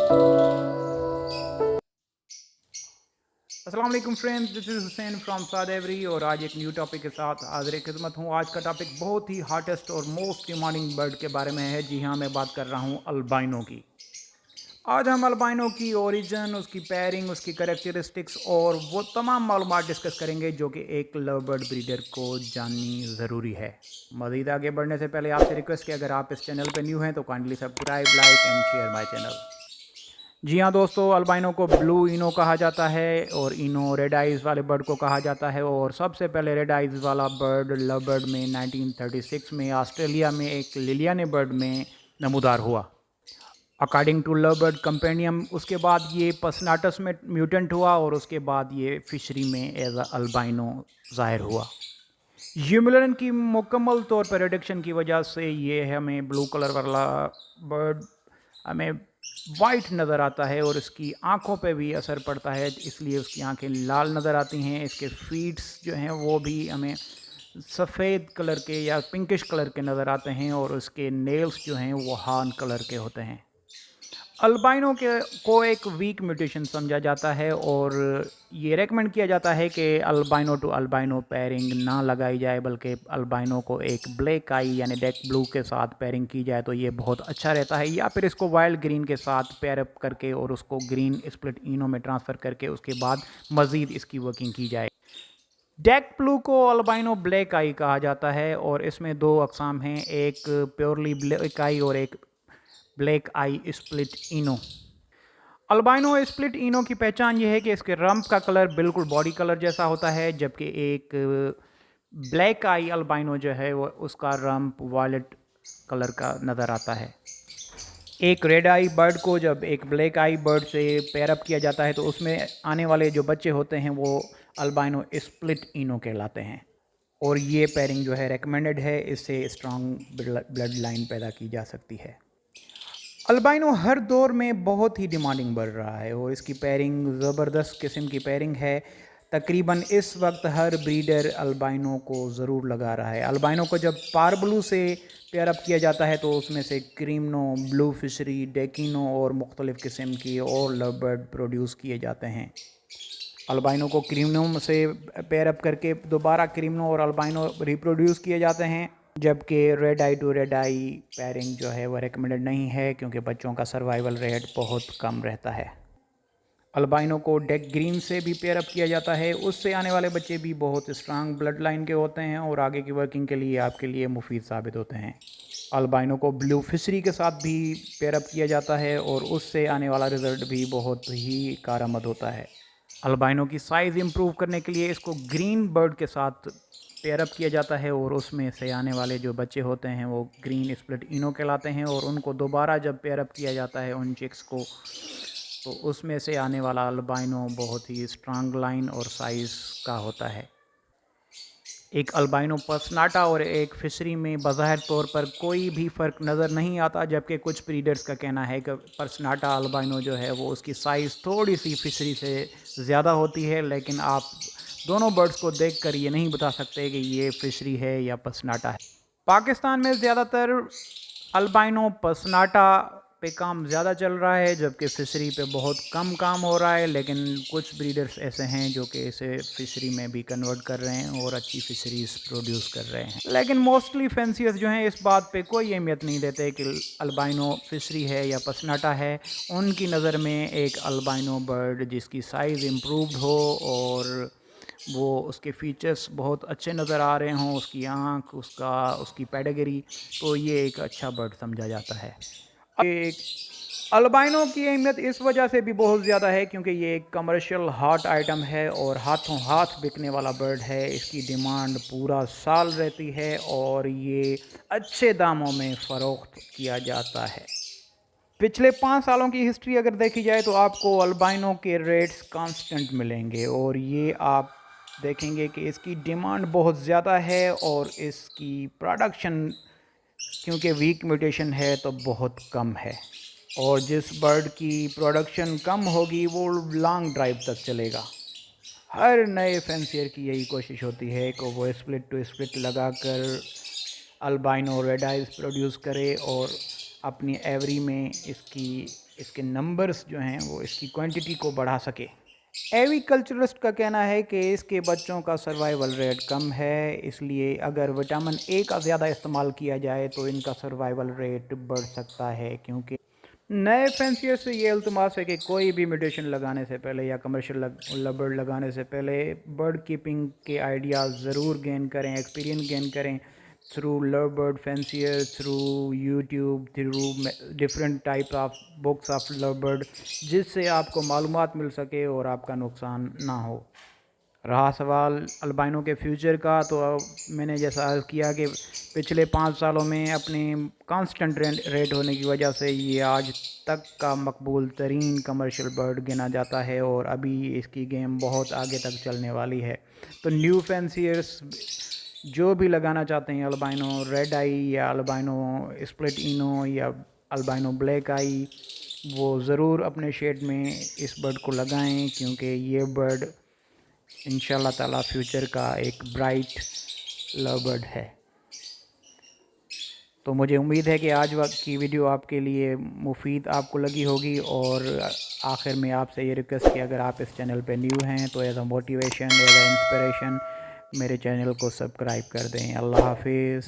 अस्सलाम वालेकुम friends, this is Hussain from Saad every और आज एक न्यू टॉपिक के साथ हाज़िर खिदमत हूँ। आज का टॉपिक बहुत ही हॉटेस्ट और मोस्ट डिमांडिंग बर्ड के बारे में है। जी हाँ, मैं बात कर रहा हूँ अल्बाइनो की। आज हम अल्बाइनो की ओरिजिन, उसकी पेयरिंग, उसकी कैरेक्टरिस्टिक्स और वो तमाम मालूमात डिस्कस करेंगे जो कि एक लव बर्ड ब्रीडर को जाननी ज़रूरी है। मज़ीद आगे बढ़ने से पहले आपसे रिक्वेस्ट कि अगर आप इस चैनल पर न्यू हैं तो kindly subscribe, like and share my channel. जी हाँ दोस्तों, अल्बाइनो को ब्लू इनो कहा जाता है और इनो रेड आइज़ वाले बर्ड को कहा जाता है। और सबसे पहले रेड आइज़ वाला बर्ड लव बर्ड में 1936 में ऑस्ट्रेलिया में एक लिलियाने बर्ड में नमूदार हुआ। अकॉर्डिंग टू लव बर्ड कंपेनियम उसके बाद ये पसनाटस में म्यूटेंट हुआ और उसके बाद ये फिशरी में एज अल्बाइनो ज़ाहिर हुआ। ह्यूमुलेरन की मुकम्मल तौर पर रिडक्शन की वजह से ये हमें ब्लू कलर वाला बर्ड हमें वाइट नज़र आता है और इसकी आँखों पे भी असर पड़ता है, इसलिए उसकी आँखें लाल नज़र आती हैं। इसके फीट्स जो हैं वो भी हमें सफ़ेद कलर के या पिंकिश कलर के नज़र आते हैं और उसके नेल्स जो हैं वो हार्न कलर के होते हैं। अल्बाइनो के को एक वीक म्यूटेशन समझा जाता है और ये रेकमेंड किया जाता है कि अल्बाइनो टू अल्बाइनो पेयरिंग ना लगाई जाए, बल्कि अल्बाइनो को एक ब्लैक आई यानी डेक ब्लू के साथ पेयरिंग की जाए तो ये बहुत अच्छा रहता है। या फिर इसको वाइल्ड ग्रीन के साथ पेयर अप करके और उसको ग्रीन स्प्लिट इनो में ट्रांसफ़र करके उसके बाद मज़ीद इसकी वर्किंग की जाए। डेक ब्लू को अल्बाइनो ब्लैक आई कहा जाता है और इसमें दो अकसाम हैं, एक प्योरली ब्लैक आई और एक black eye split ino. Albino split ino की पहचान ये है कि इसके रंप का कलर बिल्कुल बॉडी कलर जैसा होता है, जबकि एक ब्लैक आई अल्बाइनो जो है वो उसका रंप वायलेट कलर का नज़र आता है। एक रेड आई बर्ड को जब एक ब्लैक आई बर्ड से पेयर अप किया जाता है तो उसमें आने वाले जो बच्चे होते हैं वो अल्बाइनो स्प्लिट इनो कहलाते हैं और ये पेयरिंग जो है रेकमेंडेड है, इससे स्ट्रॉन्ग ब्लड लाइन पैदा की जा सकती है। अल्बाइनो हर दौर में बहुत ही डिमांडिंग बढ़ रहा है और इसकी पेयरिंग ज़बरदस्त किस्म की पेयरिंग है। तकरीबन इस वक्त हर ब्रीडर अल्बाइनो को ज़रूर लगा रहा है। अल्बाइनो को जब पार ब्लू से पेयर अप किया जाता है तो उसमें से क्रीमनो, ब्लू फिशरी, डेकिनो और मुख्तलिफ़ किस्म की और लव बर्ड प्रोड्यूस किए जाते हैं। अल्बाइनो को क्रीमनो से पेयर अप करके दोबारा क्रीमनो और अल्बाइनो रिप्रोड्यूस किए जाते हैं, जबकि red eye to red eye pairing जो है वह रिकमेंडेड नहीं है क्योंकि बच्चों का सर्वाइवल रेट बहुत कम रहता है। अल्बाइनो को डेक ग्रीन से भी पेयर अप किया जाता है, उससे आने वाले बच्चे भी बहुत स्ट्रांग ब्लड लाइन के होते हैं और आगे की वर्किंग के लिए आपके लिए मुफीद साबित होते हैं। अल्बाइनो को ब्लू फिशरी के साथ भी पेयर अप किया जाता है और उससे आने वाला रिज़ल्ट भी बहुत ही कारआमद होता है। अल्बाइनो की साइज़ इम्प्रूव करने के लिए इसको ग्रीन बर्ड के साथ पेयर अप किया जाता है और उसमें से आने वाले जो बच्चे होते हैं वो ग्रीन स्प्लिट इनो कहलाते हैं और उनको दोबारा जब पेयर अप किया जाता है उन चिक्स को, तो उसमें से आने वाला अल्बाइनो बहुत ही स्ट्रांग लाइन और साइज़ का होता है। एक अल्बाइनो पर्सनाटा और एक फिशरी में बज़ाहिर तौर पर कोई भी फ़र्क नज़र नहीं आता, जबकि कुछ ब्रीडर्स का कहना है कि पर्सनाटा अल्बाइनो जो है वो उसकी साइज़ थोड़ी सी फिशरी से ज़्यादा होती है, लेकिन आप दोनों बर्ड्स को देखकर ये नहीं बता सकते कि ये फिशरी है या पर्सनाटा है। पाकिस्तान में ज़्यादातर अल्बाइनो पर्सनाटा पे काम ज़्यादा चल रहा है, जबकि फ़िशरी पे बहुत कम काम हो रहा है, लेकिन कुछ ब्रीडर्स ऐसे हैं जो कि इसे फ़िशरी में भी कन्वर्ट कर रहे हैं और अच्छी फ़िशरीज़ प्रोड्यूस कर रहे हैं। लेकिन मोस्टली फैंसियर्स जो हैं इस बात पे कोई अहमियत नहीं देते कि अल्बाइनो फ़िशरी है या पर्सनाटा है। उनकी नज़र में एक अल्बाइनो बर्ड जिसकी साइज़ इम्प्रूव्ड हो और वो उसके फ़ीचर्स बहुत अच्छे नज़र आ रहे हों, उसकी आँख, उसकी पेडिग्री, तो ये एक अच्छा बर्ड समझा जाता है। एक अल्बाइनो की अहमियत इस वजह से भी बहुत ज़्यादा है क्योंकि ये एक कमर्शियल हॉट आइटम है और हाथों हाथ बिकने वाला बर्ड है। इसकी डिमांड पूरा साल रहती है और ये अच्छे दामों में फ़रोख्त किया जाता है। पिछले 5 सालों की हिस्ट्री अगर देखी जाए तो आपको अल्बाइनो के रेट्स कांस्टेंट मिलेंगे और ये आप देखेंगे कि इसकी डिमांड बहुत ज़्यादा है और इसकी प्रोडक्शन क्योंकि वीक म्यूटेशन है तो बहुत कम है और जिस बर्ड की प्रोडक्शन कम होगी वो लॉन्ग ड्राइव तक चलेगा। हर नए फैंसियर की यही कोशिश होती है कि वो स्प्लिट टू स्प्लिट लगाकर अल्बाइनो रेड आइज प्रोड्यूस करे और अपनी एवरी में इसकी इसके नंबर्स जो हैं वो इसकी क्वांटिटी को बढ़ा सके। एविकल्चरिस्ट का कहना है कि इसके बच्चों का सर्वाइवल रेट कम है, इसलिए अगर विटामिन ए का ज़्यादा इस्तेमाल किया जाए तो इनका सर्वाइवल रेट बढ़ सकता है। क्योंकि नए फैंसियर से ये इल्तमास है कि कोई भी म्यूटेशन लगाने से पहले या कमर्शियल बर्ड लगाने से पहले बर्ड कीपिंग के आइडियाज़ ज़रूर गेन करें, एक्सपीरियंस गेन करें through love bird fancier, through YouTube, through different type of books of love bird, जिससे आपको मालूमात मिल सके और आपका नुकसान ना हो। रहा सवाल अल्बाइनो के फ्यूचर का, तो मैंने जैसा अर्ज़ किया कि पिछले 5 सालों में अपने कांस्टेंट रेट होने की वजह से ये आज तक का मकबूल तरीन कमर्शियल बर्ड गिना जाता है और अभी इसकी गेम बहुत आगे तक चलने वाली है। तो न्यू फैंसियर्स जो भी लगाना चाहते हैं अल्बाइनो रेड आई या अल्बाइनो स्प्लिट इनो या अल्बाइनो ब्लैक आई, वो ज़रूर अपने शेड में इस बर्ड को लगाएं, क्योंकि ये बर्ड इंशाल्लाह ताला फ्यूचर का एक ब्राइट लव बर्ड है। तो मुझे उम्मीद है कि आज वक्त की वीडियो आपके लिए मुफीद आपको लगी होगी, और आखिर में आपसे ये रिक्वेस्ट कि अगर आप इस चैनल पे न्यू हैं तो as a motivation, as a inspiration मेरे चैनल को सब्सक्राइब कर दें। अल्लाह हाफिज़।